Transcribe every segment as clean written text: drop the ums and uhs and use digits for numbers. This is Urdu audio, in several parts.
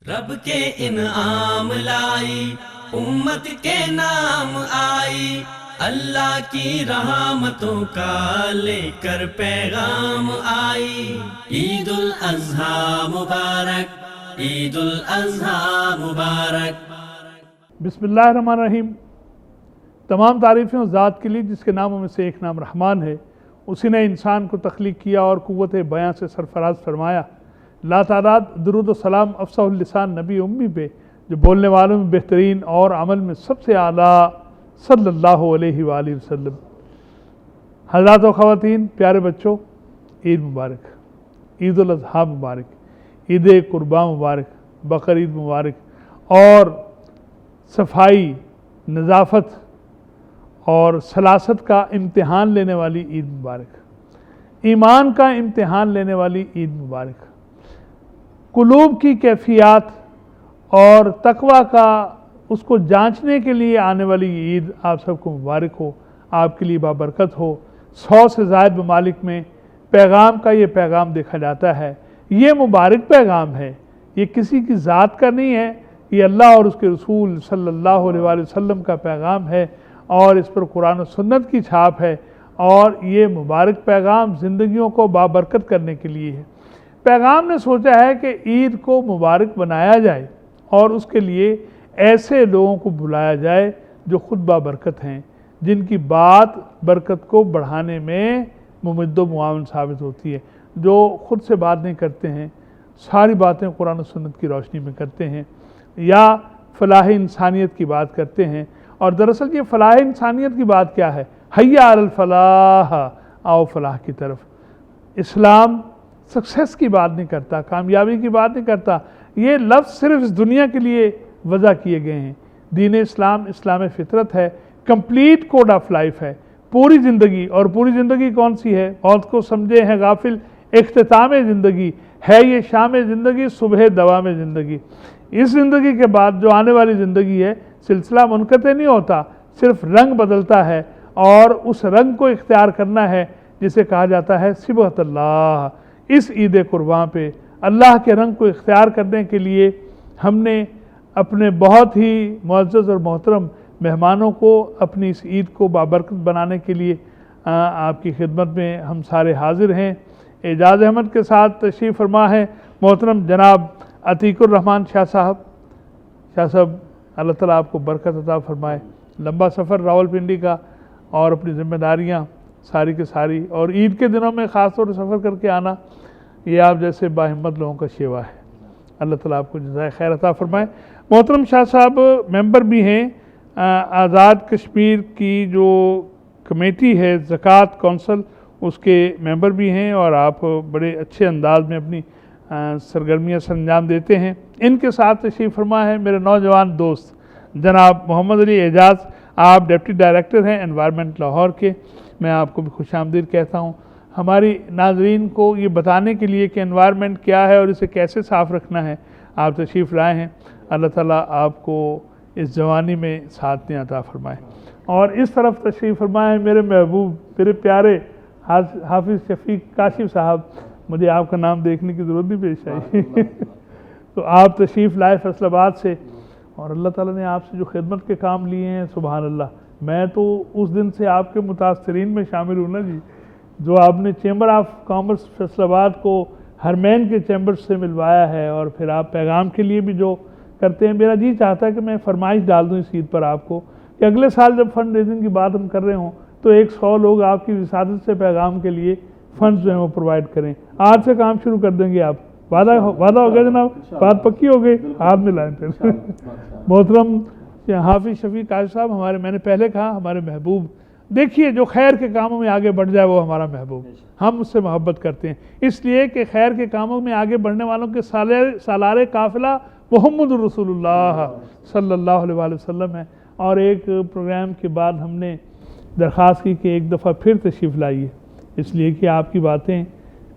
رب کے انعام لائی، امت کے نام آئی، اللہ کی رحمتوں کا لے کر پیغام آئی۔ عید الاضحیٰ مبارک، عید الاضحیٰ مبارک۔ بسم اللہ الرحمن الرحیم۔ تمام تعریفیں اس ذات کے لیے جس کے ناموں میں سے ایک نام رحمان ہے۔ اسی نے انسان کو تخلیق کیا اور قوت بیاں سے سرفراز فرمایا۔ لا تعداد درود و سلام افصح اللسان نبی امی پہ، جو بولنے والوں میں بہترین اور عمل میں سب سے اعلیٰ، صلی اللہ علیہ وآلہ وسلم۔ حضرات و خواتین، پیارے بچوں، عید مبارک، عید الاضحیٰ مبارک، عید قرباں مبارک، بقر عید مبارک، اور صفائی، نظافت اور سلاست کا امتحان لینے والی عید مبارک، ایمان کا امتحان لینے والی عید مبارک، قلوب کی کیفیات اور تقوی کا اس کو جانچنے کے لیے آنے والی عید آپ سب کو مبارک ہو، آپ کے لیے بابرکت ہو۔ 100 سے زائد ممالک میں پیغام کا یہ پیغام دیکھا جاتا ہے۔ یہ مبارک پیغام ہے، یہ کسی کی ذات کا نہیں ہے، یہ اللہ اور اس کے رسول صلی اللہ علیہ وآلہ وسلم کا پیغام ہے، اور اس پر قرآن و سنت کی چھاپ ہے، اور یہ مبارک پیغام زندگیوں کو بابرکت کرنے کے لیے ہے۔ پیغام نے سوچا ہے کہ عید کو مبارک بنایا جائے اور اس کے لیے ایسے لوگوں کو بلایا جائے جو خود بابرکت ہیں، جن کی بات برکت کو بڑھانے میں ممد و معاون ثابت ہوتی ہے، جو خود سے بات نہیں کرتے ہیں، ساری باتیں قرآن و سنت کی روشنی میں کرتے ہیں، یا فلاح انسانیت کی بات کرتے ہیں۔ اور دراصل یہ فلاح انسانیت کی بات کیا ہے؟ حیا علی الفلاح، آؤ فلاح کی طرف۔ اسلام سکسیس کی بات نہیں کرتا، کامیابی کی بات نہیں کرتا، یہ لفظ صرف اس دنیا کے لیے وضع کیے گئے ہیں۔ دین اسلام اسلام فطرت ہے، کمپلیٹ کوڈ آف لائف ہے، پوری زندگی۔ اور پوری زندگی کون سی ہے؟ موت کو سمجھے ہیں غافل، اختتام زندگی ہے یہ شام زندگی، صبح دوام زندگی۔ اس زندگی کے بعد جو آنے والی زندگی ہے، سلسلہ منقطع نہیں ہوتا، صرف رنگ بدلتا ہے، اور اس رنگ کو اختیار کرنا ہے جسے کہا جاتا ہے صبغۃ اللہ۔ اس عید قرباں پہ اللہ کے رنگ کو اختیار کرنے کے لیے ہم نے اپنے بہت ہی معزز اور محترم مہمانوں کو اپنی اس عید کو بابرکت بنانے کے لیے آپ کی خدمت میں ہم سارے حاضر ہیں۔ اعجاز احمد کے ساتھ تشریف فرما ہے محترم جناب عتیق الرحمن شاہ صاحب۔ شاہ صاحب، اللہ تعالیٰ آپ کو برکت عطا فرمائے۔ لمبا سفر راولپنڈی کا، اور اپنی ذمہ داریاں ساری کے ساری، اور عید کے دنوں میں خاص طور سے سفر کر کے آنا، یہ آپ جیسے باہمت لوگوں کا شیوا ہے۔ اللہ تعالیٰ آپ کو جزائے خیر عطا فرمائے۔ محترم شاہ صاحب ممبر بھی ہیں آزاد کشمیر کی جو کمیٹی ہے زکوٰۃ کونسل، اس کے ممبر بھی ہیں، اور آپ بڑے اچھے انداز میں اپنی سرگرمیاں سر انجام دیتے ہیں۔ ان کے ساتھ تشریف فرما ہے میرے نوجوان دوست جناب محمد علی اعجاز، آپ ڈپٹی ڈائریکٹر ہیں انوائرمنٹ لاہور کے۔ میں آپ کو بھی خوش آمدید کہتا ہوں۔ ہماری ناظرین کو یہ بتانے کے لیے کہ انوائرمنٹ کیا ہے اور اسے کیسے صاف رکھنا ہے، آپ تشریف لائے ہیں۔ اللہ تعالیٰ آپ کو اس جوانی میں ساتھ دیں عطا فرمائے۔ اور اس طرف تشریف فرمائے میرے محبوب، میرے پیارے حافظ شفیق کاشف صاحب۔ مجھے آپ کا نام دیکھنے کی ضرورت نہیں پیش آئی تو آپ تشریف لائے فیصل آباد سے، اور اللہ تعالیٰ نے آپ سے جو خدمت کے کام لیے ہیں، سبحان اللہ، میں تو اس دن سے آپ کے متاثرین میں شامل ہوں نا جی، جو آپ نے چیمبر آف کامرس فیصل آباد کو ہرمین کے چیمبر سے ملوایا ہے، اور پھر آپ پیغام کے لیے بھی جو کرتے ہیں۔ میرا جی چاہتا ہے کہ میں فرمائش ڈال دوں اس عید پر آپ کو کہ اگلے سال جب فنڈ ریزنگ کی بات ہم کر رہے ہوں تو 100 لوگ آپ کی وسادت سے پیغام کے لیے فنڈز جو ہیں وہ پرووائڈ کریں۔ آج سے کام شروع کر دیں گے آپ، وعدہ ہو گیا جناب؟ بات پکی ہو گئی، ہاتھ ملائیں پھر محترم حافظ شفیق کاشف صاحب، ہمارے، میں نے پہلے کہا، ہمارے محبوب۔ دیکھیے، جو خیر کے کاموں میں آگے بڑھ جائے وہ ہمارا محبوب، ہم اس سے محبت کرتے ہیں، اس لیے کہ خیر کے کاموں میں آگے بڑھنے والوں کے سالار قافلہ محمد رسول اللہ صلی اللہ علیہ وآلہ وسلم ہے۔ اور ایک پروگرام کے بعد ہم نے درخواست کی کہ ایک دفعہ پھر تشریف لائیے، اس لیے کہ آپ کی باتیں،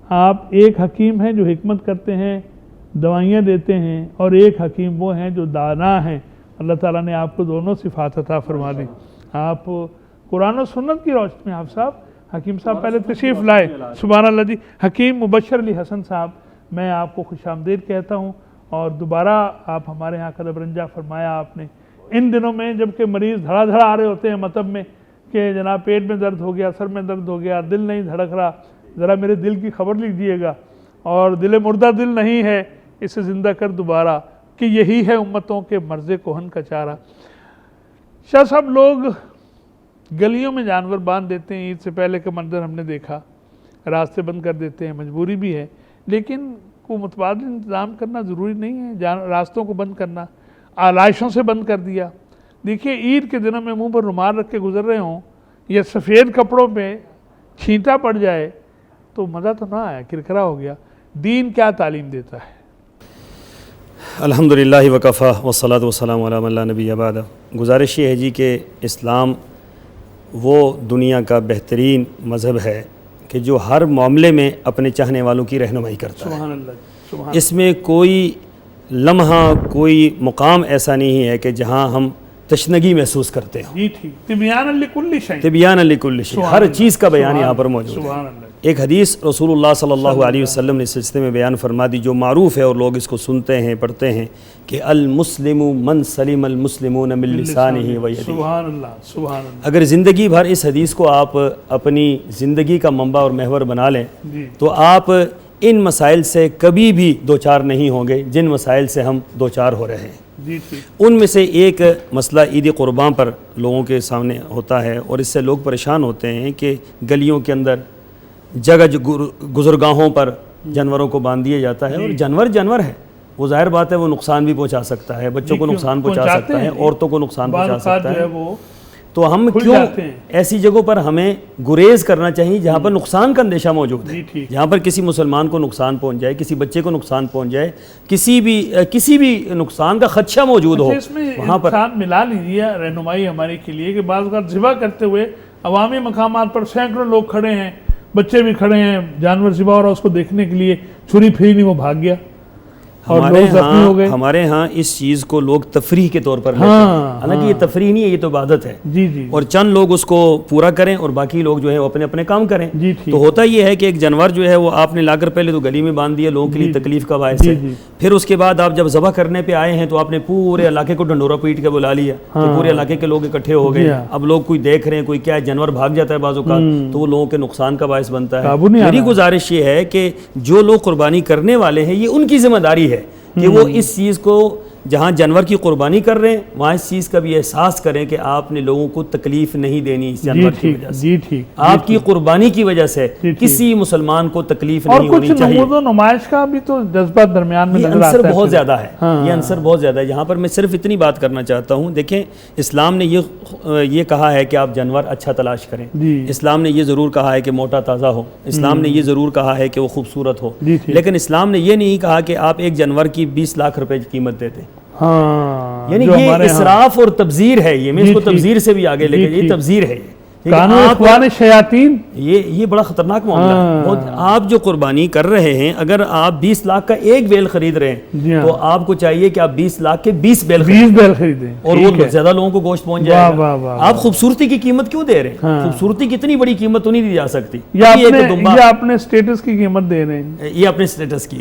آپ ایک حکیم ہیں جو حکمت کرتے ہیں، دوائیاں دیتے ہیں، اور ایک حکیم وہ ہیں جو دانا ہیں۔ اللہ تعالیٰ نے آپ کو دونوں صفات عطا فرما دی۔ آپ قرآن و سنت کی روشنی میں، آپ صاحب حکیم صاحب پہلے تشریف لائے، سبحان اللہ جی۔ حکیم مبشر علی حسن صاحب، میں آپ کو خوش آمدید کہتا ہوں، اور دوبارہ آپ ہمارے ہاں قدم رنجہ فرمایا آپ نے ان دنوں میں، جبکہ مریض دھڑا دھڑا آ رہے ہوتے ہیں مطب میں کہ جناب پیٹ میں درد ہو گیا، سر میں درد ہو گیا، دل نہیں دھڑک رہا، ذرا میرے دل کی خبر لکھ دیے گا، اور دل مردہ دل نہیں ہے، اسے زندہ کر دوبارہ، کہ یہی ہے امتوں کے مرض کہن کا چارہ۔ شاہ صاحب، لوگ گلیوں میں جانور باندھ دیتے ہیں، عید سے پہلے کا منظر ہم نے دیکھا، راستے بند کر دیتے ہیں، مجبوری بھی ہے، لیکن کو متبادل انتظام کرنا ضروری نہیں ہے، راستوں کو بند کرنا، آلائشوں سے بند کر دیا۔ دیکھیے عید کے دنوں میں منہ پر رومال رکھ کے گزر رہے ہوں یا سفید کپڑوں پہ چھینٹا پڑ جائے تو مزہ تو نہ آیا، کرکرا ہو گیا۔ دین کیا تعلیم دیتا ہے؟ الحمدللہ وکفا والصلاۃ والسلام علی من لا نبی بعد۔ گزارش یہ ہے جی کہ اسلام وہ دنیا کا بہترین مذہب ہے کہ جو ہر معاملے میں اپنے چاہنے والوں کی رہنمائی کرتا ہے۔ سبحان اللہ، سبحان اس میں کوئی لمحہ، کوئی مقام ایسا نہیں ہے کہ جہاں ہم تشنگی محسوس کرتے ہوں۔ جی ٹھیک، تبیان لکل شیء، تبیان لکل شیء، ہر چیز کا بیان یہاں پر موجود ہے۔ سبحان اللہ۔ ایک حدیث رسول اللہ صلی اللہ علیہ وسلم نے اس سلسلے میں بیان فرما دی، جو معروف ہے اور لوگ اس کو سنتے ہیں، پڑھتے ہیں، کہ المسلم من سلم المسلمون من لسانہ و یدہ۔ سبحان اللہ، سبحان اللہ۔ اگر زندگی بھر اس حدیث کو آپ اپنی زندگی کا منبع اور محور بنا لیں جی تو آپ ان مسائل سے کبھی بھی دوچار نہیں ہوں گے جن مسائل سے ہم دوچار ہو رہے ہیں۔ جی ٹھیک، ان میں سے ایک مسئلہ عید قربان پر لوگوں کے سامنے ہوتا ہے، اور اس سے لوگ پریشان ہوتے ہیں کہ گلیوں کے اندر جگہ گزرگاہوں پر جانوروں کو باندھ دیا جاتا ہے، اور جانور ہے، وہ ظاہر بات ہے وہ نقصان بھی پہنچا سکتا ہے، بچوں کو نقصان پہنچا سکتا ہے، عورتوں کو نقصان پہنچا سکتا ہے۔ وہ تو ہم کیوں ایسی جگہوں پر ہمیں گریز کرنا چاہیے جہاں پر نقصان کا اندیشہ موجود ہے، جہاں پر کسی مسلمان کو نقصان پہنچ جائے، کسی بچے کو نقصان پہنچ جائے، کسی بھی نقصان کا خدشہ موجود ہو، اس میں وہاں پر انسان ملا لیجیے رہنمائی ہمارے کے لیے کہ بعض اوقات ذبح کرتے ہوئے عوامی مقامات پر سینکڑوں لوگ کھڑے ہیں، بچے بھی کھڑے ہیں، جانور ذبح ہو رہا ہے اس کو دیکھنے کے لیے، چھری پھری نہیں، وہ بھاگ گیا اور لوگ زخمی ہو گئے۔ ہمارے ہاں اس چیز کو لوگ تفریح کے طور پر لیتے ہیں، حالانکہ یہ تفریح نہیں ہے، یہ تو عبادت ہے، جی جی، اور چند لوگ اس کو پورا کریں اور باقی لوگ جو ہے وہ اپنے اپنے کام کریں۔ جی ٹھیک، تو ہوتا یہ ہے کہ ایک جانور جو ہے وہ آپ نے لا کر پہلے تو گلی میں باندھ دیا، لوگوں کے لیے تکلیف کا باعث ہے، پھر اس کے بعد آپ جب ذبح کرنے پہ آئے ہیں تو آپ نے پورے علاقے کو ڈنڈورا پیٹ کے بلا لیا کہ پورے علاقے کے لوگ اکٹھے ہو گئے، اب لوگ کوئی دیکھ رہے ہیں، کوئی کیا جانور بھاگ جاتا ہے بعض اوقات تو وہ لوگوں کے نقصان کا باعث بنتا ہے۔ میری گزارش یہ ہے کہ جو لوگ قربانی کرنے والے ہیں یہ ان کی ذمہ داری ہے کہ وہ اس چیز کو جہاں جانور کی قربانی کر رہے ہیں وہاں اس چیز کا بھی احساس کریں کہ آپ نے لوگوں کو تکلیف نہیں دینی اس جانور کی وجہ سے، آپ کی قربانی کی وجہ سے کسی مسلمان کو تکلیف نہیں ہونی چاہیے۔ اور کچھ نمائش کا بھی تو جذبہ درمیان میں نظر آتا ہے، یہ عنصر بہت زیادہ ہے، یہ عنصر بہت زیادہ ہے۔ یہاں پر میں صرف اتنی بات کرنا چاہتا ہوں، دیکھیں اسلام نے یہ کہا ہے کہ آپ جانور اچھا تلاش کریں، اسلام نے یہ ضرور کہا ہے کہ موٹا تازہ ہو، اسلام نے یہ ضرور کہا ہے کہ وہ خوبصورت ہو، لیکن اسلام نے یہ نہیں کہا کہ آپ ایک جانور کی 20 لاکھ روپے کی قیمت دیتے، یعنی یہ اسراف اور تبذیر ہے، یہ میں اس کو تبذیر سے بھی آگے لے کے، یہ تبذیر ہے، یہ بڑا خطرناک معاملہ ہے۔ آپ جو قربانی کر رہے ہیں اگر آپ 20 لاکھ کا ایک بیل خرید رہے ہیں تو آپ کو چاہیے کہ آپ 20 لاکھ کے 20 بیل خریدیں اور وہ زیادہ لوگوں کو گوشت پہنچ جائے گا۔ آپ خوبصورتی کی قیمت کیوں دے رہے ہیں؟ خوبصورتی کی اتنی بڑی قیمت تو نہیں دی جا سکتی، یہ اپنے سٹیٹس کی قیمت دے رہے ہیں، یہ اپنے سٹیٹس کی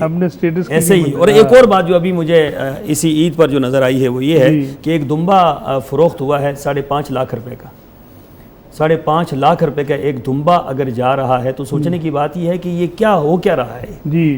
ایسے ہی۔ اور قیمت۔ ایک اور بات جو ابھی مجھے اسی عید پر جو نظر آئی ہے وہ یہ ہے کہ ایک دمبا فروخت ہوا ہے 5.5 لاکھ روپے کا، 5.5 لاکھ روپے کا ایک دمبا اگر جا رہا ہے تو سوچنے کی بات یہ ہے کہ یہ کیا ہو کیا رہا ہے،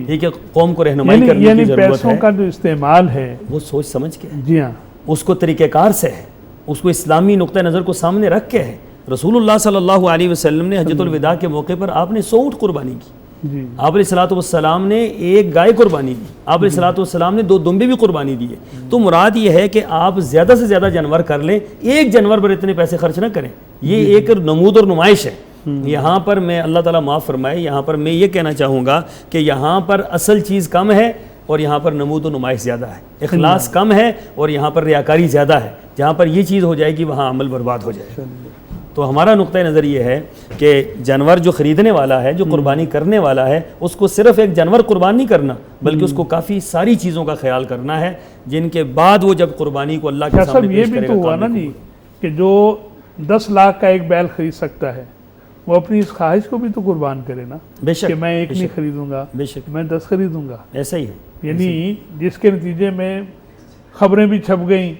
یہ کہ قوم کو رہنمائی کرنے کی ضرورت ہے، پیسوں کا جو استعمال ہے وہ سوچ سمجھ کے، جی ہاں، اس کو طریقہ کار سے ہے، اس کو اسلامی نقطہ نظر کو سامنے رکھ کے ہے۔ رسول اللہ صلی اللہ علیہ وسلم نے حجۃ الوداع کے موقع پر آپ نے 100 اونٹ قربانی کی، آپ علیہ الصلوۃ والسلام نے ایک گائے قربانی دی، آپ علیہ الصلوۃ والسلام نے 2 دمبے بھی قربانی دیے۔ تو مراد یہ ہے کہ آپ زیادہ سے زیادہ جانور کر لیں، ایک جانور پر اتنے پیسے خرچ نہ کریں، یہ ایک نمود اور نمائش ہے۔ یہاں پر میں اللہ تعالیٰ معاف فرمائے، یہاں پر میں یہ کہنا چاہوں گا کہ یہاں پر اصل چیز کم ہے اور یہاں پر نمود و نمائش زیادہ ہے، اخلاص کم ہے اور یہاں پر ریاکاری زیادہ ہے۔ جہاں پر یہ چیز ہو جائے گی وہاں عمل برباد ہو جائے گا۔ تو ہمارا نقطہ نظر یہ ہے کہ جانور جو خریدنے والا ہے، جو قربانی کرنے والا ہے، اس کو صرف ایک جانور قربان نہیں کرنا بلکہ اس کو کافی ساری چیزوں کا خیال کرنا ہے جن کے بعد وہ جب قربانی کو اللہ کے سامنے پیش کرے گا۔ یہ بھی تو ہوا نا جی کہ جو 10 لاکھ کا ایک بیل خرید سکتا ہے وہ اپنی اس خواہش کو بھی تو قربان کرے نا، بے شک کہ میں ایک نہیں خریدوں گا، بے شک میں 10 خریدوں گا، ایسا ہی ہے۔ یعنی جس کے نتیجے میں خبریں بھی چھپ گئیں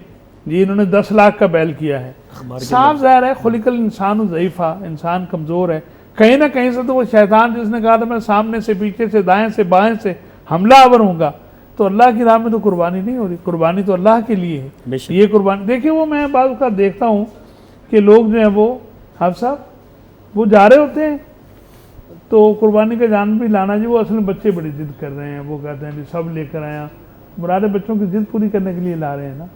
جی انہوں نے 10 لاکھ کا بیل کیا ہے. صاف ظاہر ہے خلق الانسان ضعیفہ، انسان کمزور ہے. کہیں نہ کہیں سے تو وہ شیطان جس نے کہا تھا میں سامنے سے پیچھے سے دائیں سے بائیں سے حملہ آور ہوں گا، تو اللہ کی راہ میں تو قربانی نہیں ہو رہی. قربانی تو اللہ کے لیے ہے. یہ قربانی دیکھیں وہ میں بعض اوقات دیکھتا ہوں کہ لوگ جو ہیں وہ حافظ صاحب وہ جا رہے ہوتے ہیں تو قربانی کا جانور بھی لانا جی وہ اصل میں بچے بڑی ضد کر رہے ہیں. وہ کہتے ہیں جی سب لے کر آیا. مراد بچوں کی ضد پوری کرنے کے لیے لا رہے ہیں نا.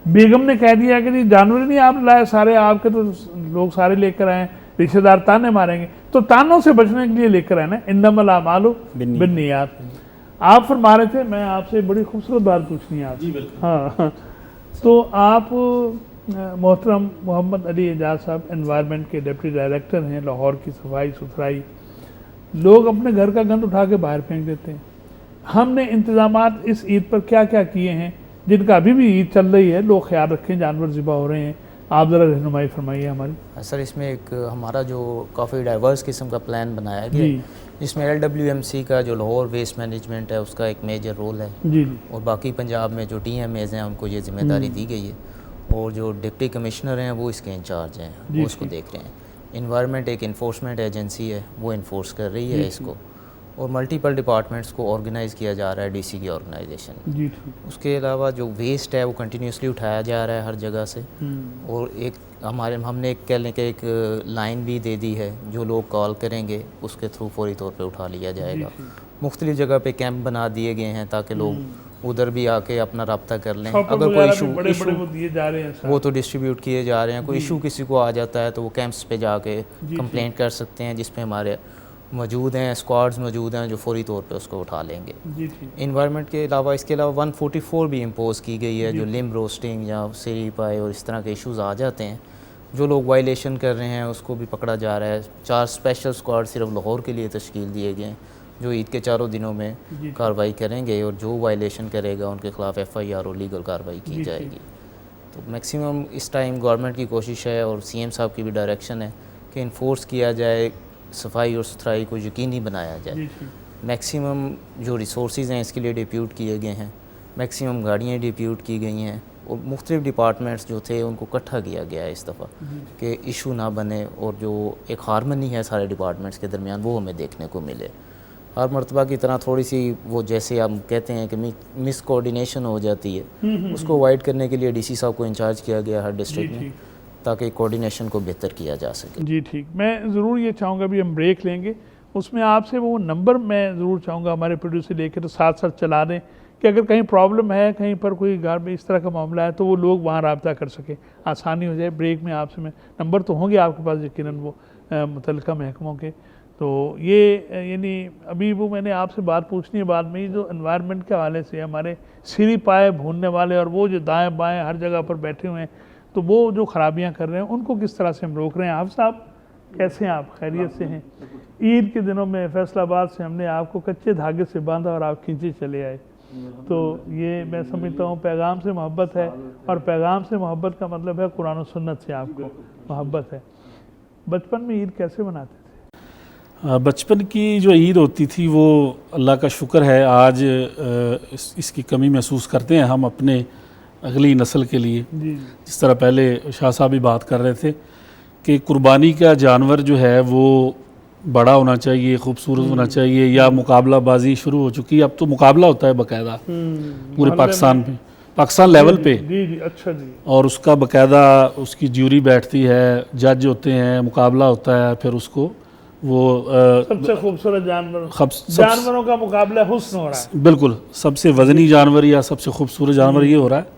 بیگم نے کہہ دیا کہ جی جانور نہیں آپ لائے سارے آپ کے تو لوگ سارے لے کر آئے ہیں، رشتہ دار تانے ماریں گے. تو تانوں سے بچنے کے لیے لے کر آئے نا. انما الاعمال بالنیات. آپ فرما رہے تھے میں آپ سے بڑی خوبصورت بات پوچھنی ہے آپ سے. ہاں تو آپ محترم محمد علی اعجاز صاحب انوائرمنٹ کے ڈپٹی ڈائریکٹر ہیں. لاہور کی صفائی ستھرائی، لوگ اپنے گھر کا گند اٹھا کے باہر پھینک دیتے ہیں. ہم نے انتظامات اس عید پر کیا کیا کیے ہیں جن کا ابھی بھی عید چل رہی ہے، لوگ خیال رکھیں جانور ذبح ہو رہے ہیں، آپ ذرا رہنمائی فرمائیے ہماری. سر اس میں ایک ہمارا جو کافی ڈائیورس قسم کا پلان بنایا گیا جس میں LWMC کا جو لاہور ویسٹ مینجمنٹ ہے اس کا ایک میجر رول ہے جی اور باقی پنجاب میں جو TMAs ہیں ان کو یہ ذمہ داری دی گئی ہے اور جو ڈپٹی کمشنر ہیں وہ اس کے انچارج ہیں، وہ اس کو دیکھ رہے ہیں. انوائرمنٹ ایک انفورسمنٹ ایجنسی ہے، وہ انفورس کر رہی ہے اس کو، اور ملٹیپل ڈپارٹمنٹس کو آرگنائز کیا جا رہا ہے DC کی آرگنائزیشن. اس کے علاوہ جو ویسٹ ہے وہ کنٹینیوسلی اٹھایا جا رہا ہے ہر جگہ سے. اور ایک ہم نے ایک کہہ لیں کہ ایک لائن بھی دے دی ہے، جو لوگ کال کریں گے اس کے تھرو فوری طور پہ اٹھا لیا جائے گا. مختلف جگہ پہ کیمپ بنا دیے گئے ہیں تاکہ لوگ ادھر بھی آ کے اپنا رابطہ کر لیں. اگر کوئی ایشو وہ تو ڈسٹریبیوٹ کیے جا رہے ہیں. کوئی ایشو کسی کو آ جاتا ہے تو وہ کیمپس پہ جا کے کمپلینٹ کر سکتے ہیں جس پہ ہمارے موجود ہیں اسکواڈز موجود ہیں جو فوری طور پہ اس کو اٹھا لیں گے. انوائرمنٹ کے علاوہ اس کے علاوہ 144 بھی امپوز کی گئی ہے جو لمب روسٹنگ یا سیری پائے اور اس طرح کے ایشوز آ جاتے ہیں. جو لوگ وائلیشن کر رہے ہیں اس کو بھی پکڑا جا رہا ہے. 4 اسپیشل اسکواڈ صرف لاہور کے لیے تشکیل دیے گئے ہیں جو عید کے چاروں دنوں میں کارروائی کریں گے اور جو وائلیشن کرے گا ان کے خلاف FIR اور لیگل کارروائی کی جائے گی. تو میکسیمم اس ٹائم گورنمنٹ کی کوشش ہے اور CM صاحب کی بھی ڈائریکشن ہے کہ انفورس کیا جائے، صفائی اور ستھرائی کو یقینی بنایا جائے. میکسیمم جو ریسورسز ہیں اس کے لیے ڈیپیوٹ کیے گئے ہیں، میکسیمم گاڑیاں ڈیپیوٹ کی گئی ہیں اور مختلف ڈپارٹمنٹس جو تھے ان کو اکٹھا کیا گیا ہے اس دفعہ کہ ایشو نہ بنے اور جو ایک ہارمنی ہے سارے ڈپارٹمنٹس کے درمیان وہ ہمیں دیکھنے کو ملے. ہر مرتبہ کی طرح تھوڑی سی وہ جیسے ہم کہتے ہیں کہ مس کوآرڈینیشن ہو جاتی ہے، اس کو اوائڈ کرنے کے لیے DC صاحب کو انچارج کیا گیا ہر ڈسٹرکٹ میں تاکہ کوآرڈینیشن کو بہتر کیا جا سکے. جی ٹھیک. میں ضرور یہ چاہوں گا بھی ہم بریک لیں گے، اس میں آپ سے وہ نمبر میں ضرور چاہوں گا ہمارے پروڈیوسر لے کے تو ساتھ ساتھ چلا دیں کہ اگر کہیں پرابلم ہے، کہیں پر کوئی گھر میں اس طرح کا معاملہ ہے تو وہ لوگ وہاں رابطہ کر سکیں، آسانی ہو جائے. بریک میں آپ سے میں نمبر تو ہوں گے آپ کے پاس یقیناً وہ متعلقہ محکموں کے. تو یہ یعنی ابھی وہ میں نے آپ سے بات پوچھنی ہے بعد میں، جو انوائرمنٹ کے حوالے سے ہمارے سیری پائے بھوننے والے اور وہ جو دائیں بائیں ہر جگہ پر بیٹھے ہوئے ہیں تو وہ جو خرابیاں کر رہے ہیں ان کو کس طرح سے ہم روک رہے ہیں. آپ صاحب کیسے ہیں؟ آپ خیریت سے ہیں؟ عید کے دنوں میں فیصل آباد سے ہم نے آپ کو کچے دھاگے سے باندھا اور آپ کھینچے چلے آئے. تو یہ میں سمجھتا ہوں پیغام سے محبت ہے، اور پیغام سے محبت کا مطلب ہے قرآن و سنت سے آپ کو محبت ہے. بچپن میں عید کیسے مناتے تھے؟ بچپن کی جو عید ہوتی تھی وہ اللہ کا شکر ہے آج اس کی کمی محسوس کرتے ہیں ہم اپنے اگلی نسل کے لیے. جس طرح پہلے شاہ صاحب بھی بات کر رہے تھے کہ قربانی کا جانور جو ہے وہ بڑا ہونا چاہیے، خوبصورت ہونا چاہیے، یا مقابلہ بازی شروع ہو چکی ہے. اب تو مقابلہ ہوتا ہے باقاعدہ پورے پاکستان پہ، پاکستان لیول پہ. اچھا جی. اور اس کا باقاعدہ اس کی جیوری بیٹھتی ہے، جج ہوتے ہیں، مقابلہ ہوتا ہے، پھر اس کو وہ سب سے خوبصورت جانوروں کا مقابلہ حسن ہو رہا ہے. بالکل سب سے وزنی جانور یا سب سے خوبصورت جانور یہ ہو رہا ہے.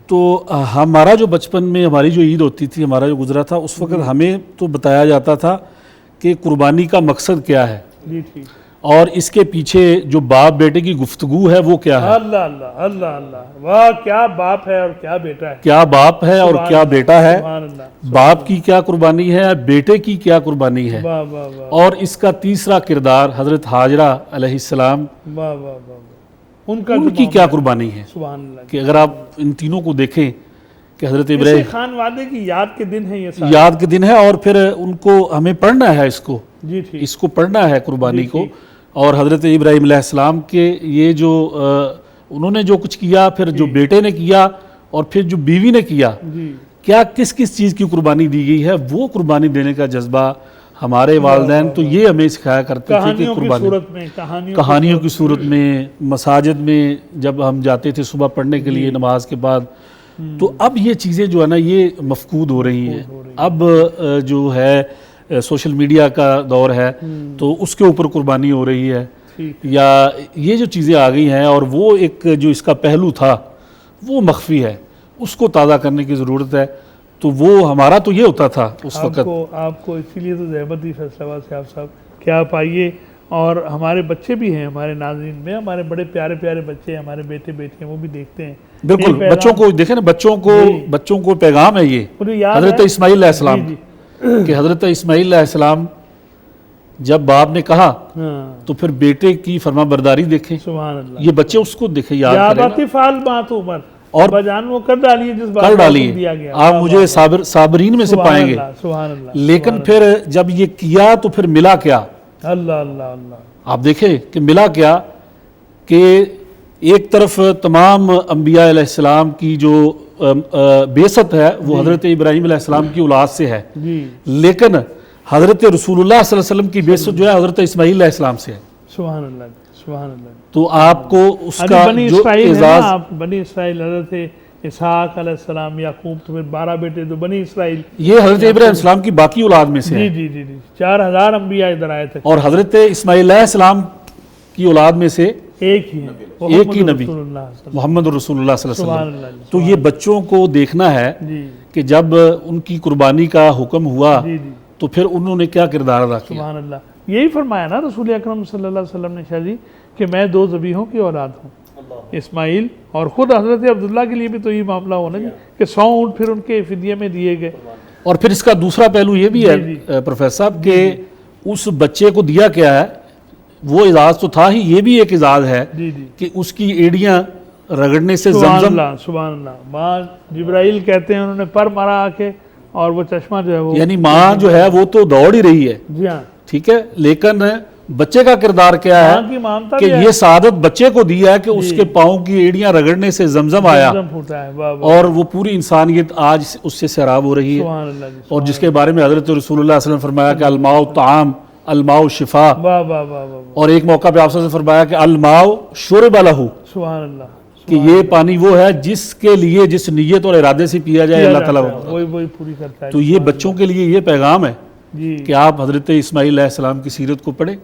تو ہمارا جو بچپن میں ہماری جو عید ہوتی تھی، ہمارا جو گزرا تھا، اس وقت ہمیں تو بتایا جاتا تھا کہ قربانی کا مقصد کیا ہے اور اس کے پیچھے جو باپ بیٹے کی گفتگو ہے وہ کیا ہے. اللہ اللہ اللہ اللہ، واہ کیا باپ ہے اور کیا بیٹا ہے، کیا باپ ہے اور کیا بیٹا ہے، باپ کی کیا قربانی ہے، بیٹے کی کیا قربانی ہے. اور اس کا تیسرا کردار حضرت ہاجرہ علیہ السلام، ان کی کیا قربانی ہے. کہ اگر آپ ان تینوں کو دیکھیں کہ حضرت ابراہیم خان وعدے کی یاد کے دن ہے، یہ یاد کے دن ہے، اور پھر ان کو ہمیں پڑھنا ہے، اس کو پڑھنا ہے قربانی کو. اور حضرت ابراہیم علیہ السلام کے یہ جو انہوں نے جو کچھ کیا، پھر جو بیٹے نے کیا، اور پھر جو بیوی نے کیا، کیا کس کس چیز کی قربانی دی گئی ہے، وہ قربانی دینے کا جذبہ ہمارے والدین تو یہ ہمیں سکھایا کرتے تھے کہ قربانی کہانیوں کی صورت میں، مساجد میں جب ہم جاتے تھے صبح پڑھنے کے لیے نماز کے بعد. تو اب یہ چیزیں جو ہے نا یہ مفقود ہو رہی ہیں. اب جو ہے سوشل میڈیا کا دور ہے تو اس کے اوپر قربانی ہو رہی ہے، یا یہ جو چیزیں آ گئی ہیں، اور وہ ایک جو اس کا پہلو تھا وہ مخفی ہے، اس کو تازہ کرنے کی ضرورت ہے. تو وہ ہمارا تو یہ ہوتا تھا اس وقت. آپ کو اسی لیے تو زحمت دی فیصلہ آباد سے آپ صاحب کہ آپ آئیے، اور ہمارے بچے بھی ہیں ہمارے ناظرین میں، ہمارے بڑے پیارے پیارے بچے ہیں، ہمارے بیٹے بیٹے ہیں، وہ بھی دیکھتے ہیں. بالکل بچوں کو دیکھیں نا، بچوں کو پیغام ہے یہ حضرت اسماعیل علیہ السلام کہ حضرت اسماعیل علیہ السلام جب باپ نے کہا تو پھر بیٹے کی فرما برداری دیکھیں. سبحان اللہ. یہ بچے اس کو دیکھیں، یاد کریں اور بجان وہ کر ڈالیے جس بات کو دیا گیا. آپ مجھے صابرین میں سے پائیں گے. لیکن پھر جب یہ کیا تو پھر ملا کیا؟ اللہ اللہ اللہ. آپ دیکھیں کہ ملا کیا کہ ایک طرف تمام انبیاء علیہ السلام کی جو بعثت ہے وہ حضرت ابراہیم علیہ السلام کی اولاد سے ہے، لیکن حضرت رسول اللہ صلی اللہ علیہ وسلم کی بعثت جو ہے حضرت اسماعیل علیہ السلام سے ہے. سبحان اللہ سبحان اللہ. تو آپ کو اس کا جو اعزاز، بنی اسرائیل حضرت اسحاق علیہ السلام، یعقوب، تو پھر 12 بیٹے تو بنی اسرائیل، یہ حضرت ابراہیم علیہ السلام کی باقی اولاد میں سے ہے. جی 4000 انبیاء ادھر آئے تھے، اور حضرت اسماعیل علیہ السلام کی اولاد میں سے ایک ہی نبی محمد رسول اللہ صلی اللہ علیہ وسلم. تو یہ بچوں کو دیکھنا ہے کہ جب ان کی قربانی کا حکم ہوا تو پھر انہوں نے کیا کردار ادا کیا. سبحان اللہ. یہی فرمایا نا رسول اکرم صلی اللہ علیہ وسلم نے شاہ جی کہ میں 2 ذبیحوں کی اولاد ہوں، اسماعیل، اور خود حضرت عبداللہ کے لیے بھی تو یہ معاملہ ہونا جی کہ 100 اونٹ پھر ان کے فدیے میں دیے گئے. اور پھر اس کا دوسرا پہلو یہ بھی ہے پروفیسر صاحب کہ اس بچے کو دیا کیا ہے، وہ اعزاز تو تھا ہی، یہ بھی ایک اعزاز ہے کہ اس کی ایڑیاں رگڑنے سے زمزم. سبحان اللہ. ماں جبرائیل کہتے ہیں انہوں نے پر مارا آ کے، اور وہ چشمہ جو ہے وہ، یعنی ماں جو ہے وہ تو دوڑ ہی رہی ہے. جی ہاں ٹھیک ہے، لیکن بچے کا کردار کیا ہے کہ یہ سعادت بچے کو دیا ہے کہ اس کے پاؤں کی ایڑیاں رگڑنے سے زمزم آیا، اور وہ پوری انسانیت آج اس سے سیراب ہو رہی ہے. اور جس کے بارے میں حضرت رسول اللہ صلی اللہ علیہ وسلم فرمایا کہ الماء طعام الماء شفا، اور ایک موقع پہ آپ صلی اللہ علیہ وسلم فرمایا کہ الماء شرب لہ، سبحان اللہ، کہ یہ پانی وہ ہے جس کے لیے جس نیت اور ارادے سے پیا جائے اللہ تعالیٰ وہی پوری کرتا ہے. تو یہ بچوں کے لیے یہ پیغام ہے کہ آپ حضرت اسماعیل علیہ السلام کی سیرت کو پڑھیں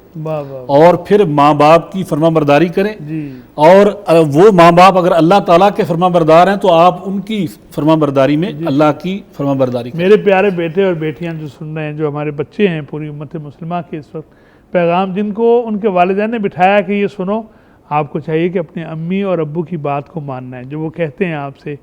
اور پھر ماں باپ کی فرما برداری کریں. اور وہ ماں باپ اگر اللہ تعالیٰ کے فرما بردار ہیں تو آپ ان کی فرما برداری میں اللہ کی فرما برداری کریں. میرے پیارے بیٹے اور بیٹیاں جو سن رہے ہیں، جو ہمارے بچے ہیں پوری امت مسلمہ کے اس وقت، پیغام جن کو ان کے والدین نے بٹھایا کہ یہ سنو، آپ کو چاہیے کہ اپنے امی اور ابو کی بات کو ماننا ہے جو وہ کہتے ہیں آپ سے.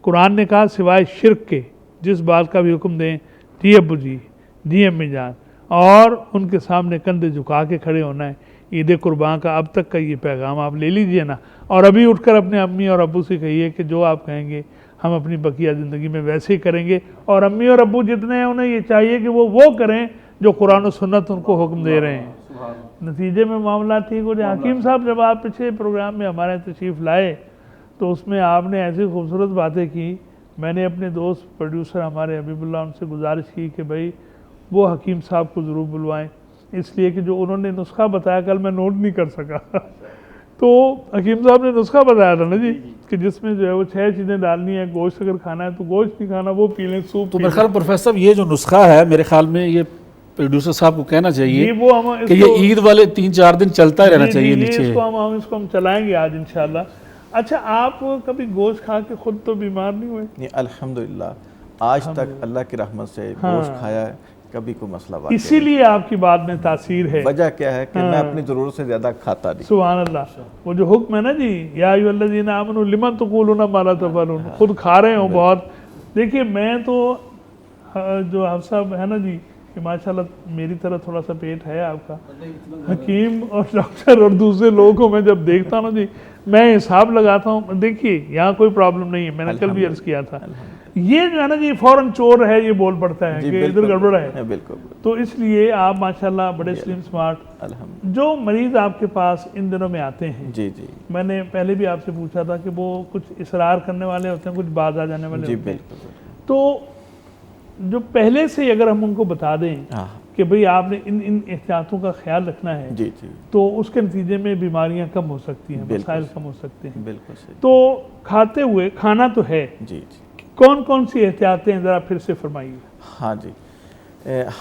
قرآن نے کہا سوائے شرک کے جس بات کا بھی حکم دیں، جی ابو جی، جی امی جان، اور ان کے سامنے کندھے جھکا کے کھڑے ہونا ہے. عید قربان کا اب تک کا یہ پیغام آپ لے لیجئے نا، اور ابھی اٹھ کر اپنے امی اور ابو سے کہیے کہ جو آپ کہیں گے ہم اپنی بقیہ زندگی میں ویسے ہی کریں گے. اور امی اور ابو جتنے ہیں انہیں یہ چاہیے کہ وہ کریں جو قرآن و سنت ان کو حکم دے رہے ہیں. نتیجے میں معاملہ ٹھیک ہو جائے. حکیم صاحب جب آپ پچھلے پروگرام میں ہمارے تشریف لائے تو اس میں آپ نے ایسی خوبصورت باتیں کی. میں نے اپنے دوست پروڈیوسر ہمارے حبیب اللہ ان سے گزارش کی کہ بھائی وہ حکیم صاحب کو ضرور بلوائیں، اس لیے کہ جو انہوں نے نسخہ بتایا کل میں نوٹ نہیں کر سکا تو حکیم صاحب نے نسخہ بتایا تھا نا جی کہ جس میں جو ہے وہ 6 چیزیں ڈالنی ہیں. گوشت اگر کھانا ہے تو گوشت نہیں کھانا، وہ پی لیں سوپ. تو میرے خیال پروفیسر صاحب یہ جو نسخہ ہے میرے خیال میں یہ پروڈیوسر صاحب کو کہنا چاہیے کہ یہ عید والے 3-4 دن چلتا ہی رہنا چاہیے نیچے. اس کو ہم چلائیں گے آج انشاءاللہ. اچھا، آپ کبھی گوشت کھا کے خود تو بیمار نہیں ہوئے؟ نہیں، الحمدللہ آج تک اللہ کی رحمت سے گوشت کھایا ہے، کبھی کوئی مسئلہ واقع. اسی لیے آپ کی بات میں تاثیر ہے. وجہ کیا ہے کہ میں اپنی ضرورت سے زیادہ کھاتا نہیں. سبحان اللہ. وہ جو حکم ہے نا جی، یا ایھا الذین آمنوا لما تقولون ما لا تفعلون، خود کھا رہے ہوں بہت. دیکھیے میں تو جو آپ صاحب ہے نا جی کہ ماشاءاللہ میری طرح تھوڑا سا پیٹ ہے آپ کا، حکیم اور ڈاکٹر اور دوسرے لوگوں کو میں جب دیکھتا ہوں نا جی میں حساب لگاتا ہوں. دیکھیے یہاں کوئی پرابلم نہیں ہے, میں نے کل بھی عرض کیا تھا, یہ جو ہے نا جی فوراً چور ہے یہ بول پڑتا ہے کہ ادھر گڑبڑ ہے. بالکل. تو اس لیے آپ ماشاءاللہ بڑے سلیم سمارٹ. جو مریض آپ کے پاس ان دنوں میں آتے ہیں, جی جی میں نے پہلے بھی آپ سے پوچھا تھا کہ وہ کچھ اصرار کرنے والے ہوتے ہیں, کچھ باز آ جانے والے جی ہوتے ہیں. بالکل. تو جو پہلے سے اگر ہم ان کو بتا دیں کہ بھئی آپ نے ان احتیاطوں کا خیال رکھنا ہے, جی جی تو اس کے نتیجے میں بیماریاں کم ہو سکتی ہیں, مسائل کم ہو سکتے ہیں. بالکل صحیح. تو کھاتے ہوئے کھانا تو ہے, جی جی کون کون سی احتیاطیں ذرا پھر سے فرمائیے. ہاں جی,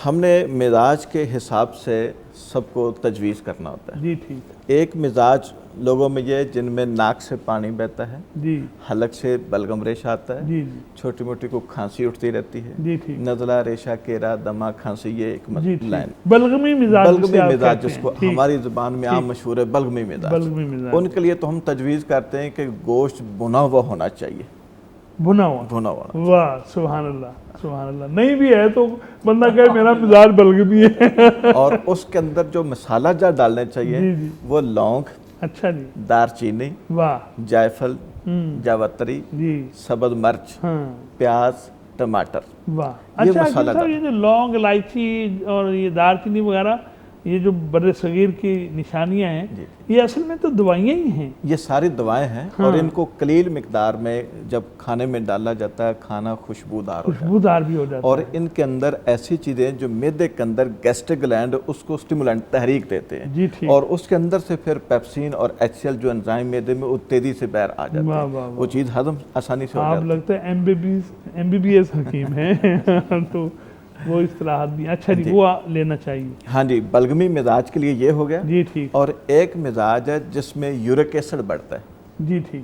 ہم نے مزاج کے حساب سے سب کو تجویز کرنا ہوتا ہے. جی ٹھیک. ایک مزاج لوگوں میں یہ جن میں ناک سے پانی بہتا ہے, جی حلق سے بلغم ریشہ آتا ہے, جی چھوٹی موٹی کو کھانسی اٹھتی رہتی ہے, جی ٹھیک. نزلہ, ریشہ, کیرا, دمہ, کھانسی, یہ ایک جی ٹھیک. لائن. بلغمی مزاج بلغمی مزاج جس کو ہماری زبان میں عام مشہور ہے بلغمی مزاج. بلغمی مزاج ان کے لیے تو ہم تجویز کرتے ہیں کہ گوشت بھنا ہوا ہونا چاہیے. بھنا ہوا. بھنا ہوا. واہ سبحان اللہ سبحان اللہ. نہیں بھی ہے تو بندہ کہے میرا مزاج بلغمی ہے. اور اس کے اندر جو مسالہ جات ڈالنے چاہیے وہ لونگ, اچھا جی, دار چینی, واہ, جائفل, جاوتری, جی, سبز مرچ, ہاں, پیاز, ٹماٹر, واہ. یہ اچھا مسالہ صاحب, یہ جو لونگ, الائچی اور یہ دار چینی وغیرہ یہ جو بر صغیر کی نشانیاں ہیں, یہ اصل میں تو دوائیاں ہی ہیں. یہ ساری دوائیں ہیں اور ان کو قلیل مقدار میں جب کھانے میں ڈالا جاتا ہے کھانا خوشبودار ہو جاتا ہے. خوشبودار بھی ہو جاتا ہے. اور ان کے اندر ایسی چیزیں جو معدے کے اندر گیسٹرک گلینڈ اس کو سٹیمولنٹ تحریک دیتے ہیں. جی ٹھیک. اور اس کے اندر سے پھر پیپسین اور ایچ سی ایل جو انزائم معدے میں وہ تیزی سے باہر آ جاتے ہیں, وہ چیز ہضم آسانی سے ہو جاتی ہے. آپ لگتا ہے ایم بی بی ایس حکیم ہیں تو وہ اصطلاحات بھی. اچھا جی, وہ لینا چاہیے. ہاں جی, بلغمی مزاج کے لیے یہ ہو گیا. جی ٹھیک. اور ایک مزاج ہے جس میں یورک ایسڈ بڑھتا ہے. جی ٹھیک.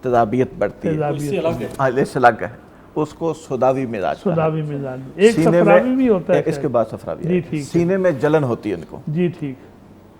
تذابیت بڑھتی ہے. اس سے الگ ہے, اس کو سوداوی مزاج. سوداوی مزاج. ایک صفراوی بھی ہوتا ہے. اس کے بعد صفراوی. جی ٹھیک. سینے میں جلن ہوتی ہے ان کو. جی ٹھیک.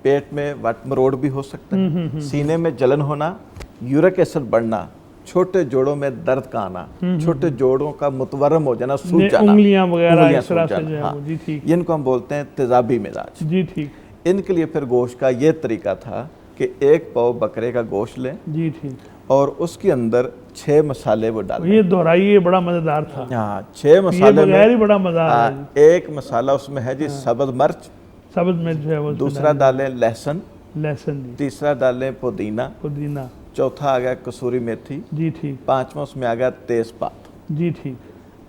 پیٹ میں وٹ مروڑ بھی ہو سکتا ہے. سینے میں جلن ہونا, یورک ایسڈ بڑھنا, چھوٹے جوڑوں میں درد کا آنا, چھوٹے جوڑوں کا متورم ہو جانا, سوج جانا, انگلیاں وغیرہ اس طرح سے جو ہے. جی ٹھیک. ان کو ہم بولتے ہیں تیزابی مزاج. جی ٹھیک. ان کے لیے پھر گوشت کا یہ طریقہ تھا کہ 1 پاؤ بکرے کا گوشت لیں. جی ٹھیک. اور اس کے اندر 6 مسالے وہ ڈالیں. یہ دہرائی بڑا مزیدار تھا. ہاں, 6 مسالے میں ہی بڑا مزہ ہے. ایک مسالہ اس میں ہے جی سبز مرچ. سبز مرچ ہے وہ. دوسرا ڈالیں لہسن. لہسن. جی. تیسرا ڈالیں پودینہ. پودینہ. چوتھا آ گیا کسوری میتھی. جی ٹھیک. پانچواں اس میں آ گیا تیز پات. جی ٹھیک.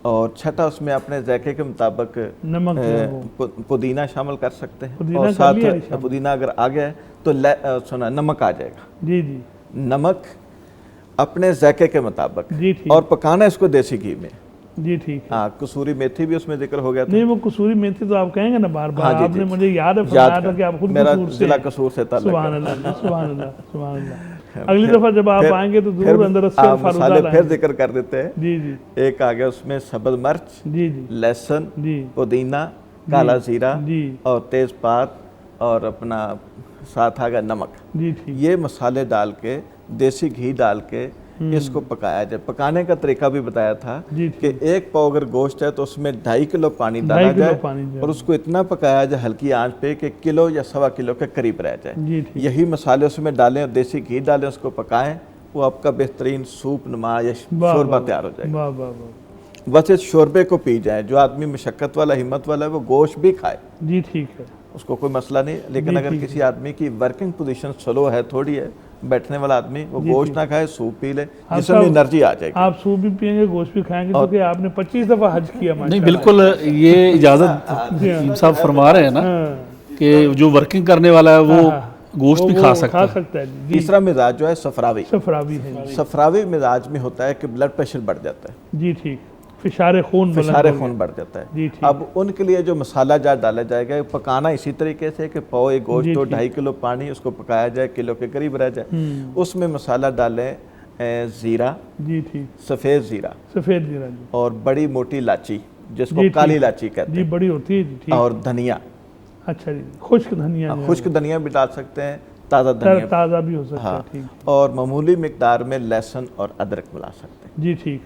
اور چھٹا اس میں اپنے ذائقے کے مطابق نمک, پودینہ شامل کر سکتے ہیں. اور ساتھ پودینہ اگر آ گیا ہے تو نمک آ جائے گا. جی جی. نمک اپنے ذائقے کے مطابق. جی ٹھیک. اور پکانا اس کو دیسی گھی میں. جی ٹھیک. ہاں, کسوری میتھی بھی اس میں ذکر ہو گیا تھا. نہیں وہ کسوری میتھی تو آپ کہیں گے نا بار بار. ہاں, آپ نے مجھے یاد ہے فرمایا تھا کہ آپ خود میرا کسور سے. ضلع کسور سے تعلق. سبحان اللہ سبحان اللہ سبحان اللہ. اگلی دفعہ جب آپ آئیں گے تو ضرور اندر سے مسالے پھر ذکر کر دیتے ہیں. جی جی. ایک آ گیا اس میں سبز مرچ. جی جی. لہسن. جی. پودینہ, کالا زیرہ. جی. اور تیز پات, اور اپنا ساتھ آ گیا نمک. جی ٹھیک. یہ مسالے ڈال کے دیسی گھی ڈال کے اس کو پکایا جائے. پکانے کا طریقہ بھی بتایا تھا کہ 1 پاؤ اگر گوشت ہے تو اس میں 2.5 کلو پانی ڈالا جائے اور اس کو اتنا پکایا جائے ہلکی آنچ پہ کہ کلو یا 1.25 کلو کے قریب رہ جائے. یہی مسالے اس میں ڈالیں اور دیسی گھی ڈالیں, اس کو پکائیں, وہ آپ کا بہترین سوپ نما یا شوربہ تیار ہو جائے گا. بس اس شوربے کو پی جائیں. جو آدمی مشقت والا, ہمت والا ہے, وہ گوشت بھی کھائے. جی ٹھیک ہے, اس کو کوئی مسئلہ نہیں. لیکن اگر کسی آدمی کی ورکنگ پوزیشن سلو ہے, تھوڑی ہے, بیٹھنے والا آدمی, وہ گوشت نہ کھائے, سوپ پی لے, جس میں انرجی آ جائے گی. آپ سوپ بھی پئیں گے, گوشت بھی کھائیں گے, کیونکہ آپ نے 25 دفعہ حج کیا. نہیں بالکل, یہ اجازت صاحب فرما رہے ہیں نا کہ جو ورکنگ کرنے والا ہے وہ گوشت بھی کھا سکتا ہے. تیسرا مزاج جو ہے صفراوی. صفراوی ہے. صفراوی مزاج میں ہوتا ہے کہ بلڈ پریشر بڑھ جاتا ہے. جی ٹھیک. فشار خون بڑھ جاتا ہے. اب ان کے لیے جو مسالہ جات ڈالا جائے گا, پکانا اسی طریقے سے کہ پاؤ گوشت تو 2.5 کلو پانی, اس کو پکایا جائے, کلو کے قریب رہ جائے. اس میں مسالہ ڈالیں زیرہ. جی ٹھیک. سفید زیرہ. سفید زیرہ. اور بڑی موٹی الائچی جس کو کالی الائچی کہتے ہیں. جی بڑی ہوتی ہے. جی. اور دھنیا. اچھا جی, خشک دھنیا. خشک دھنیا بھی ڈال سکتے ہیں, تازہ دھنیا تازہ بھی ہو سکتا ہے. اور معمولی مقدار میں لہسن اور ادرک ملا سکتے ہیں. جی ٹھیک.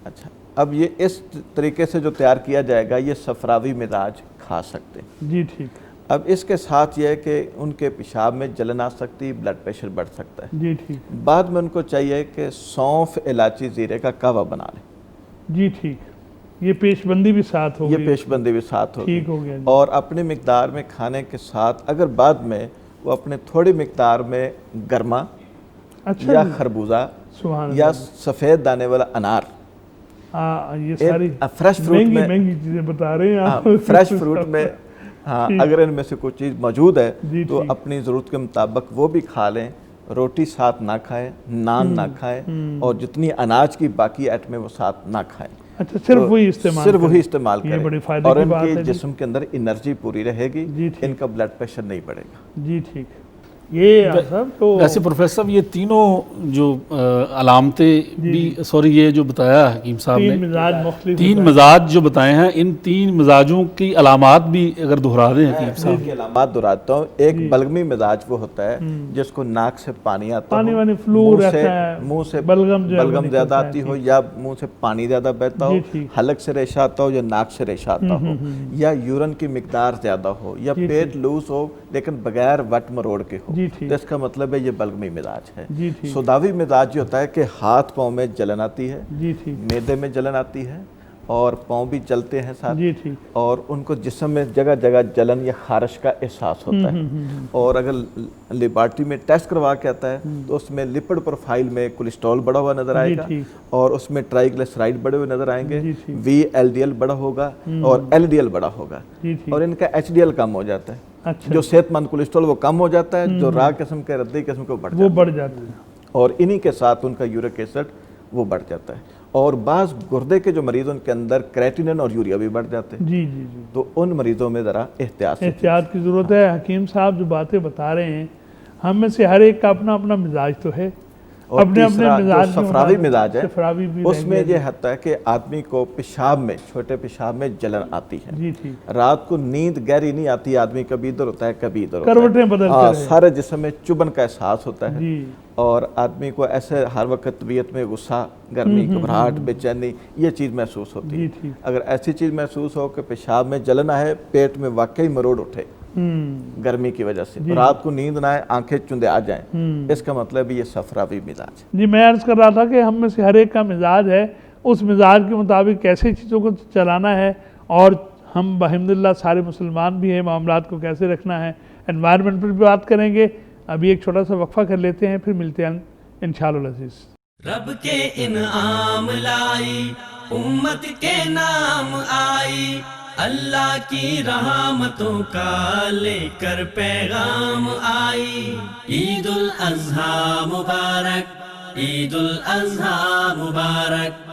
اچھا, اب یہ اس طریقے سے جو تیار کیا جائے گا, یہ صفراوی مزاج کھا سکتے ہیں. جی ٹھیک. اب اس کے ساتھ یہ ہے کہ ان کے پیشاب میں جلن آ سکتی ہے، بلڈ پریشر بڑھ سکتا ہے۔ جی ٹھیک، بعد میں ان کو چاہیے کہ سونف، الائچی، زیرے کا قہوہ بنا لیں۔ جی ٹھیک، یہ پیش بندی بھی ساتھ ہوگی، یہ پیش بندی بھی ساتھ ہوگی، ٹھیک ہو گیا جی۔ اور اپنی مقدار میں کھانے کے ساتھ اگر بعد میں وہ اپنے تھوڑی مقدار میں گرما اچھا یا جی، خربوزہ سبحان یا اللہ، سفید دانے والا انار، یہ ساری فریش فروٹ میں، مہنگی چیزیں بتا رہے ہیں آپ۔ فریش فروٹ میں ہاں اگر ان میں سے کوئی چیز موجود ہے جی تو ٹھیک، اپنی ضرورت کے مطابق وہ بھی کھا لیں، روٹی ساتھ نہ کھائیں، نان نہ کھائیں، اور جتنی اناج کی باقی آئٹمیں وہ ساتھ نہ کھائیں۔ اچھا، صرف وہی استعمال صرف وہی کریں۔ استعمال یہ کریں، بڑی فائدے اور کی ان بات کے ہے جی۔ جسم کے اندر انرجی پوری رہے گی، جی ٹھیک، ان کا بلڈ پریشر نہیں بڑھے گا۔ جی ٹھیک، یہ صاحب تو ویسے پروفیسر صاحب یہ تینوں جو علامتیں بھی سوری یہ جو بتایا حکیم صاحب تین نے، مزاج مختلف تین مزاج جو بتائے ہیں، ان تین مزاجوں کی علامات بھی اگر دہرا دیں حکیم صاحب۔ ان کی علامات دہراتا ہوں۔ ایک بلغمی مزاج وہ ہوتا ہے جس کو ناک سے پانی آتا پانی ہو، وانی فلو منہ سے رہتا ہے، منہ سے بلغم جو ہے وہ بلغم نکلتا زیادہ ہے، آتی ہو، ٹھیک۔ یا منہ سے پانی زیادہ بہتا ہو، جی ٹھیک، حلق سے ریشہ آتا ہو یا ناک سے ریشہ آتا ہو، یا یورن کی مقدار زیادہ ہو، یا جی پیٹ لوز ہو لیکن بغیر وٹ مروڑ کے ہو، جی ٹھیک، تو اس کا مطلب ہے یہ بلغمی مزاج ہے۔ جی ٹھیک، سوداوی مزاج یہ ہوتا ہے کہ ہاتھ پاؤں میں جلن آتی ہے، جی ٹھیک، معدے میں جلن آتی ہے، اور پاؤں بھی چلتے ہیں ساتھ، جی ٹھیک، اور ان کو جسم میں جگہ جگہ جلن یا خارش کا احساس ہوتا ہے۔ اور اگر لیبارٹری میں ٹیسٹ کروا کے آتا ہے تو اس میں لپڈ پروفائل میں کولیسٹرول بڑا ہوا نظر آئے گا، ٹھیک، اور اس میں ٹرائیگلیسرائڈ بڑے ہوئے نظر آئیں گے، جی ٹھیک، وی ایل ڈی ایل بڑا ہوگا اور ایل ڈی ایل بڑا ہوگا، جی ٹھیک، اور ان کا ایچ ڈی ایل کم ہو جاتا ہے۔ اچھا، جو صحت مند کولیسٹرول وہ کم ہو جاتا ہے، جو راہ قسم کے ردی قسم کے وہ بڑھ وہ جاتا ہے، بڑھ جاتے ہیں۔ اور انہی کے ساتھ ان کا یورک ایسڈ وہ بڑھ جاتا ہے۔ اور بعض گردے کے جو مریض ان کے اندر کریٹینن اور یوریا بھی بڑھ جاتے ہیں، جی جی جی، تو ان مریضوں میں ذرا احتیاط سے احتیاط کی ضرورت ہے۔ حکیم صاحب جو باتیں بتا رہے ہیں، ہم میں سے ہر ایک کا اپنا اپنا مزاج تو ہے، اور اپنے اپنے تیسرا جو مزاج کے صفراوی مطابق مزاج ہے، صفراوی بھی اس رہیں میں گے۔ یہ ہوتا ہے کہ آدمی کو پیشاب میں، چھوٹے پیشاب میں جلن آتی ہے، جی ٹھیک، رات کو نیند گہری نہیں آتی، آدمی کبھی ادھر ہوتا ہے کبھی ادھر ہوتا ہے، کروٹیں بدلتے رہے۔ سارے جسم میں چبھن کا احساس ہوتا ہے، جی، اور آدمی کو ایسے ہر وقت طبیعت میں غصہ، گرمی، گھبراہٹ، بے چینی، یہ چیز محسوس ہوتی جی ہے۔ ٹھیک، اگر ایسی چیز محسوس ہو کہ پیشاب میں جلن آئے، پیٹ میں واقعی مروڑ اٹھے گرمی کی وجہ سے، رات کو نیند نہ آئے، آنکھیں چندے آ جائیں، اس کا مطلب یہ صفراوی مزاج ہے۔ جی میں عرض کر رہا تھا کہ ہم میں سے ہر ایک کا مزاج ہے، اس مزاج کے مطابق کیسے چیزوں کو چلانا ہے، اور ہم الحمدللہ سارے مسلمان بھی ہیں، معاملات کو کیسے رکھنا ہے، انوائرمنٹ پر بھی بات کریں گے۔ ابھی ایک چھوٹا سا وقفہ کر لیتے ہیں، پھر ملتے ہیں انشاءاللہ العزیز۔ رب کے انعام لائی، امت کے نام آئی، اللہ کی رحمتوں کا لے کر پیغام آئی۔ عید الاضحیٰ مبارک، عید الاضحیٰ مبارک،